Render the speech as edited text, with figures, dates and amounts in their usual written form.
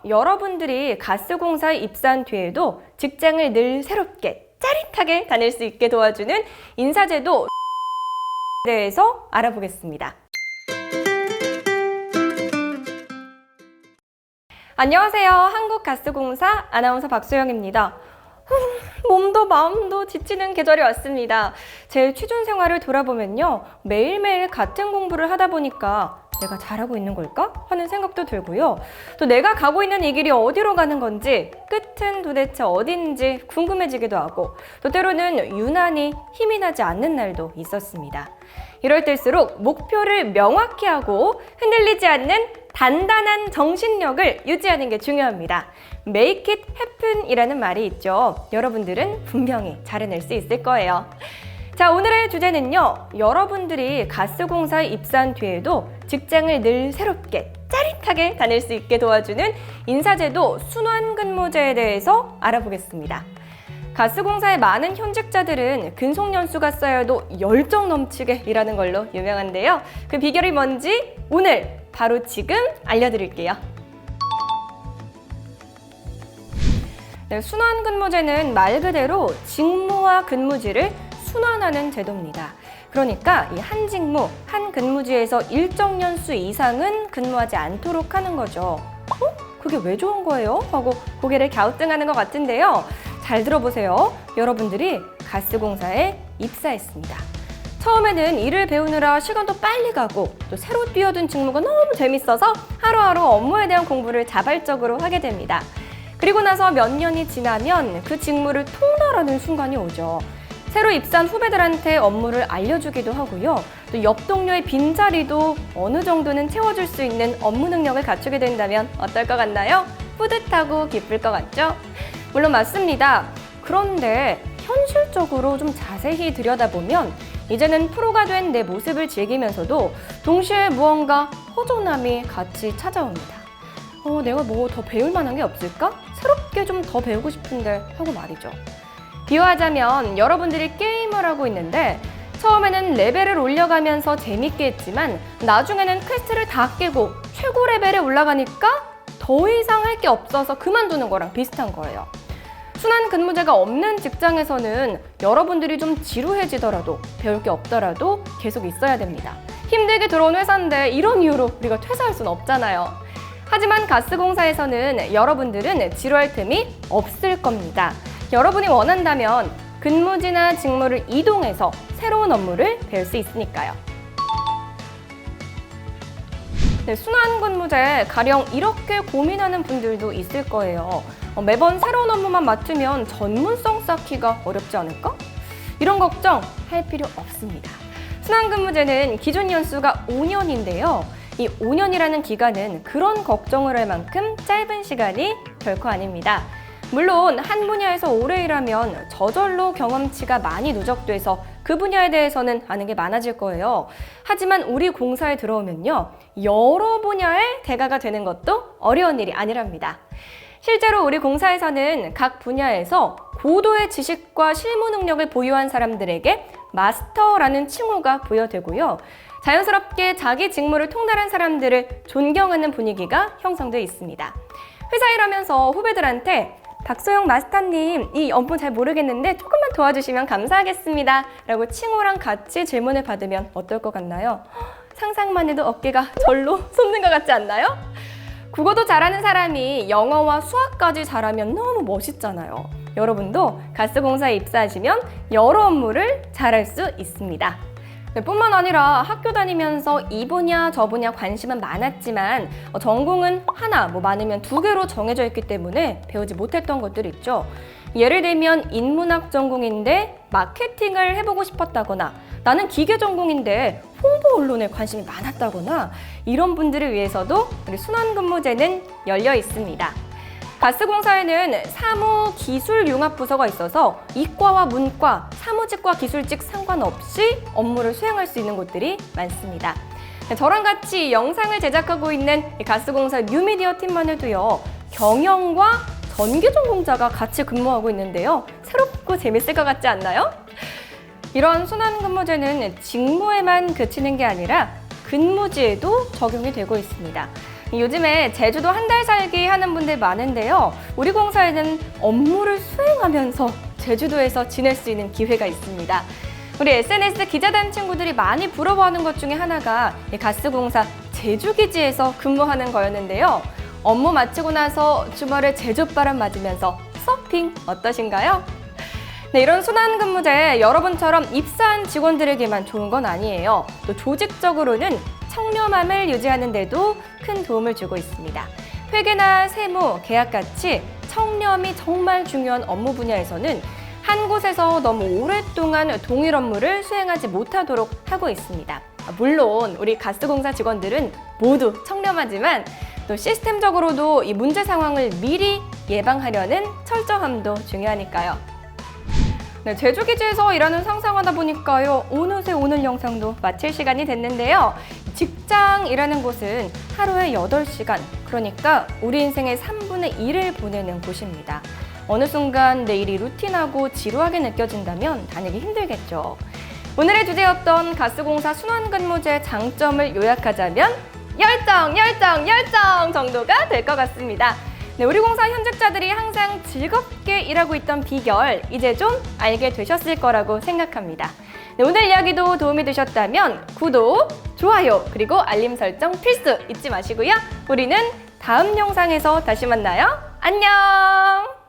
여러분들이 가스공사에 입사한 뒤에도 직장을 늘 새롭게 짜릿하게 다닐 수 있게 도와주는 인사제도에 대해서 알아보겠습니다. 안녕하세요. 한국가스공사 아나운서 박소영입니다. 몸도 마음도 지치는 계절이 왔습니다. 제 취준 생활을 돌아보면요, 매일매일 같은 공부를 하다 보니까 내가 잘하고 있는 걸까? 하는 생각도 들고요. 또 내가 가고 있는 이 길이 어디로 가는 건지, 끝은 도대체 어딘지 궁금해지기도 하고, 또 때로는 유난히 힘이 나지 않는 날도 있었습니다. 이럴 때일수록 목표를 명확히 하고 흔들리지 않는 단단한 정신력을 유지하는 게 중요합니다. Make it happen 이라는 말이 있죠. 여러분들은 분명히 잘 해낼 수 있을 거예요. 자, 오늘의 주제는요, 여러분들이 가스공사에 입사한 뒤에도 직장을 늘 새롭게 짜릿하게 다닐 수 있게 도와주는 인사제도 순환근무제에 대해서 알아보겠습니다. 가스공사의 많은 현직자들은 근속연수가 쌓여도 열정 넘치게 일하는 걸로 유명한데요. 그 비결이 뭔지 오늘 바로 지금 알려드릴게요. 네, 순환근무제는 말 그대로 직무와 근무지를 순환하는 제도입니다. 그러니까 이 한 직무, 한 근무지에서 일정 연수 이상은 근무하지 않도록 하는 거죠. 그게 왜 좋은 거예요? 하고 고개를 갸우뚱하는 것 같은데요. 잘 들어보세요. 여러분들이 가스공사에 입사했습니다. 처음에는 일을 배우느라 시간도 빨리 가고 또 새로 뛰어든 직무가 너무 재밌어서 하루하루 업무에 대한 공부를 자발적으로 하게 됩니다. 그리고 나서 몇 년이 지나면 그 직무를 통달하는 순간이 오죠. 새로 입사한 후배들한테 업무를 알려주기도 하고요. 또 옆 동료의 빈자리도 어느 정도는 채워줄 수 있는 업무 능력을 갖추게 된다면 어떨 것 같나요? 뿌듯하고 기쁠 것 같죠? 물론 맞습니다. 그런데 현실적으로 좀 자세히 들여다보면 이제는 프로가 된 내 모습을 즐기면서도 동시에 무언가 허전함이 같이 찾아옵니다. 내가 뭐 더 배울 만한 게 없을까? 새롭게 좀 더 배우고 싶은데 하고 말이죠. 비유하자면 여러분들이 게임을 하고 있는데 처음에는 레벨을 올려가면서 재밌게 했지만 나중에는 퀘스트를 다 깨고 최고 레벨에 올라가니까 더 이상 할 게 없어서 그만두는 거랑 비슷한 거예요. 순환 근무제가 없는 직장에서는 여러분들이 좀 지루해지더라도 배울 게 없더라도 계속 있어야 됩니다. 힘들게 들어온 회사인데 이런 이유로 우리가 퇴사할 수는 없잖아요. 하지만 가스공사에서는 여러분들은 지루할 틈이 없을 겁니다. 여러분이 원한다면 근무지나 직무를 이동해서 새로운 업무를 배울 수 있으니까요. 네, 순환근무제 가령 이렇게 고민하는 분들도 있을 거예요. 매번 새로운 업무만 맡으면 전문성 쌓기가 어렵지 않을까? 이런 걱정 할 필요 없습니다. 순환근무제는 기준 연수가 5년인데요. 이 5년이라는 기간은 그런 걱정을 할 만큼 짧은 시간이 결코 아닙니다. 물론 한 분야에서 오래 일하면 저절로 경험치가 많이 누적돼서 그 분야에 대해서는 아는 게 많아질 거예요. 하지만 우리 공사에 들어오면요, 여러 분야의 대가가 되는 것도 어려운 일이 아니랍니다. 실제로 우리 공사에서는 각 분야에서 고도의 지식과 실무 능력을 보유한 사람들에게 마스터라는 칭호가 부여되고요. 자연스럽게 자기 직무를 통달한 사람들을 존경하는 분위기가 형성되어 있습니다. 회사 일하면서 후배들한테 박소영 마스터님, 이 업무 잘 모르겠는데 조금만 도와주시면 감사하겠습니다 라고 칭호랑 같이 질문을 받으면 어떨 것 같나요? 상상만 해도 어깨가 절로 솟는 것 같지 않나요? 국어도 잘하는 사람이 영어와 수학까지 잘하면 너무 멋있잖아요. 여러분도 가스공사에 입사하시면 여러 업무를 잘할 수 있습니다. 뿐만 아니라 학교 다니면서 이 분야 저 분야 관심은 많았지만 전공은 하나, 많으면 2개로 정해져 있기 때문에 배우지 못했던 것들이 있죠. 예를 들면 인문학 전공인데 마케팅을 해보고 싶었다거나 나는 기계 전공인데 홍보 언론에 관심이 많았다거나 이런 분들을 위해서도 우리 순환근무제는 열려 있습니다. 가스공사에는 사무기술융합부서가 있어서 이과와 문과, 사무직과 기술직 상관없이 업무를 수행할 수 있는 곳들이 많습니다. 저랑 같이 영상을 제작하고 있는 가스공사 뉴미디어 팀만 해도요, 경영과 전기 전공자가 같이 근무하고 있는데요. 새롭고 재밌을 것 같지 않나요? 이런 순환근무제는 직무에만 그치는 게 아니라 근무지에도 적용이 되고 있습니다. 요즘에 제주도 한 달 살기 하는 분들 많은데요. 우리 공사에는 업무를 수행하면서 제주도에서 지낼 수 있는 기회가 있습니다. 우리 SNS 기자단 친구들이 많이 부러워하는 것 중에 하나가 이 가스공사 제주기지에서 근무하는 거였는데요. 업무 마치고 나서 주말에 제주바람 맞으면서 서핑 어떠신가요? 네, 이런 순환근무제 여러분처럼 입사한 직원들에게만 좋은 건 아니에요. 또 조직적으로는 청렴함을 유지하는 데도 큰 도움을 주고 있습니다. 회계나 세무, 계약같이 청렴이 정말 중요한 업무 분야에서는 한 곳에서 너무 오랫동안 동일 업무를 수행하지 못하도록 하고 있습니다. 물론 우리 가스공사 직원들은 모두 청렴하지만 또 시스템적으로도 이 문제 상황을 미리 예방하려는 철저함도 중요하니까요. 네, 제주기지에서 일하는 상상하다 보니까요. 어느새 오늘 영상도 마칠 시간이 됐는데요. 직장이라는 곳은 하루에 8시간, 그러니까 우리 인생의 3분의 1을 보내는 곳입니다. 어느 순간 내 일이 루틴하고 지루하게 느껴진다면 다니기 힘들겠죠. 오늘의 주제였던 가스공사 순환근무제 장점을 요약하자면 열정 정도가 될 것 같습니다. 네, 우리 공사 현직자들이 항상 즐겁게 일하고 있던 비결 이제 좀 알게 되셨을 거라고 생각합니다. 네, 오늘 이야기도 도움이 되셨다면 구독, 좋아요, 그리고 알림 설정 필수 잊지 마시고요. 우리는 다음 영상에서 다시 만나요. 안녕!